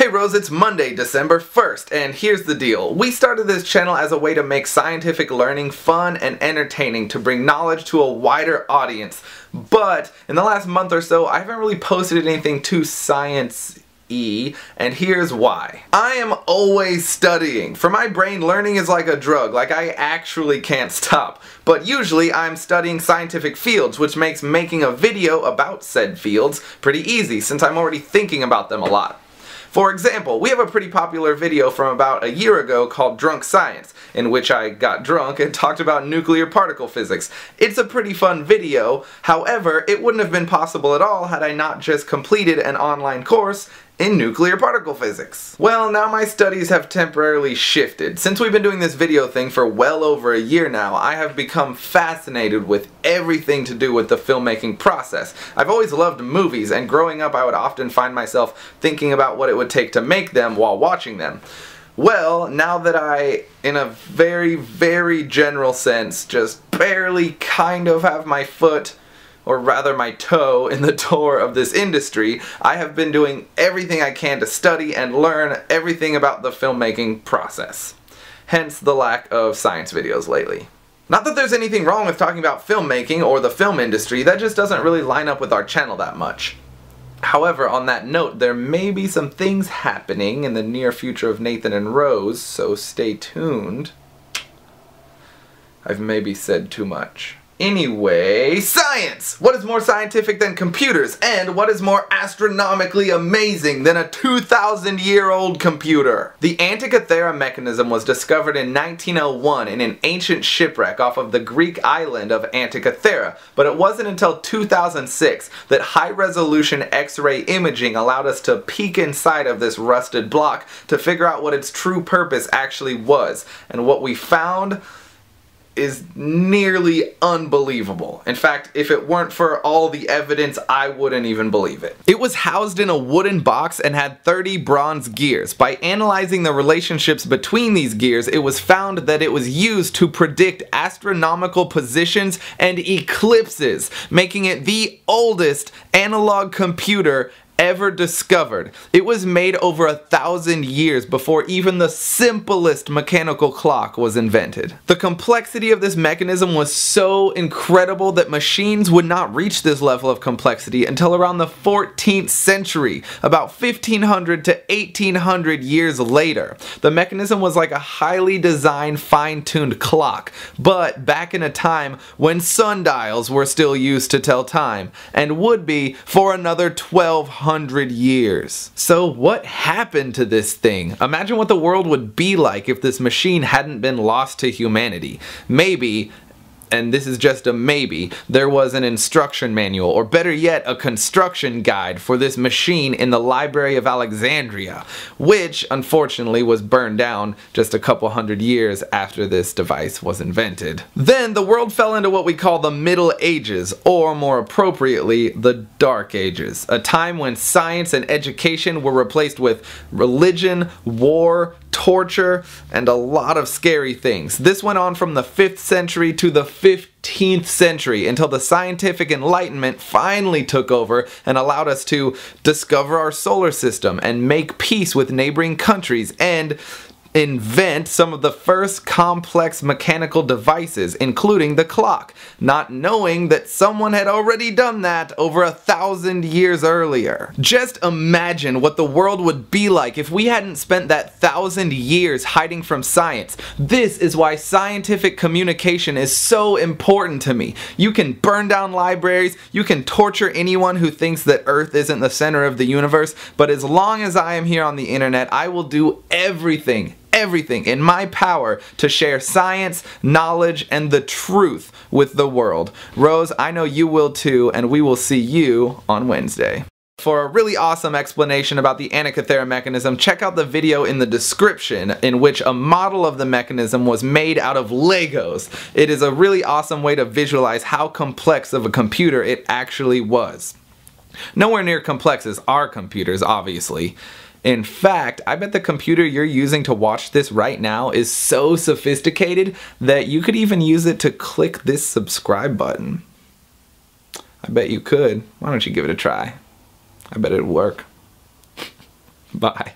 Hey Rose, it's Monday, December 1st, and here's the deal. We started this channel as a way to make scientific learning fun and entertaining to bring knowledge to a wider audience. But in the last month or so, I haven't really posted anything too science-y, and here's why. I am always studying. For my brain, learning is like a drug, like I actually can't stop. But usually I'm studying scientific fields, which makes making a video about said fields pretty easy, since I'm already thinking about them a lot. For example, we have a pretty popular video from about a year ago called Drunk Science, in which I got drunk and talked about nuclear particle physics. It's a pretty fun video, however, it wouldn't have been possible at all had I not just completed an online course in nuclear particle physics. Well, now my studies have temporarily shifted. Since we've been doing this video thing for well over a year now, I have become fascinated with everything to do with the filmmaking process. I've always loved movies, and growing up I would often find myself thinking about what it would take to make them while watching them. Well, now that I, in a very, very general sense, just barely kind of have my foot, or rather my toe, in the door of this industry, I have been doing everything I can to study and learn everything about the filmmaking process. Hence the lack of science videos lately. Not that there's anything wrong with talking about filmmaking or the film industry, that just doesn't really line up with our channel that much. However, on that note, there may be some things happening in the near future of Nathan and Rose, so stay tuned. I've maybe said too much. Anyway, science! What is more scientific than computers? And what is more astronomically amazing than a 2,000-year-old computer? The Antikythera Mechanism was discovered in 1901 in an ancient shipwreck off of the Greek island of Antikythera, but it wasn't until 2006 that high-resolution X-ray imaging allowed us to peek inside of this rusted block to figure out what its true purpose actually was. And what we found is nearly unbelievable. In fact, if it weren't for all the evidence, I wouldn't even believe it. It was housed in a wooden box and had 30 bronze gears. By analyzing the relationships between these gears, it was found that it was used to predict astronomical positions and eclipses, making it the oldest analog computer ever discovered. It was made over 1,000 years before even the simplest mechanical clock was invented. The complexity of this mechanism was so incredible that machines would not reach this level of complexity until around the 14th century, about 1500 to 1800 years later. The mechanism was like a highly designed, fine-tuned clock, but back in a time when sundials were still used to tell time, and would be for another 1200 years. So what happened to this thing? Imagine what the world would be like if this machine hadn't been lost to humanity. Maybe, and this is just a maybe, there was an instruction manual, or better yet, a construction guide for this machine in the Library of Alexandria, which unfortunately was burned down just a couple hundred years after this device was invented. Then the world fell into what we call the Middle Ages, or more appropriately, the Dark Ages, a time when science and education were replaced with religion, war, torture, and a lot of scary things. This went on from the 5th century to the 15th century until the scientific enlightenment finally took over and allowed us to discover our solar system and make peace with neighboring countries and invent some of the first complex mechanical devices, including the clock, not knowing that someone had already done that over 1,000 years earlier. Just imagine what the world would be like if we hadn't spent that 1,000 years hiding from science. This is why scientific communication is so important to me. You can burn down libraries, you can torture anyone who thinks that Earth isn't the center of the universe, but as long as I am here on the internet, I will do everything in my power to share science, knowledge, and the truth with the world. Rose, I know you will too, and we will see you on Wednesday. For a really awesome explanation about the Antikythera mechanism, check out the video in the description in which a model of the mechanism was made out of Legos. It is a really awesome way to visualize how complex of a computer it actually was. Nowhere near complex as our computers, obviously. In fact, I bet the computer you're using to watch this right now is so sophisticated that you could even use it to click this subscribe button. I bet you could. Why don't you give it a try? I bet it'll work. Bye.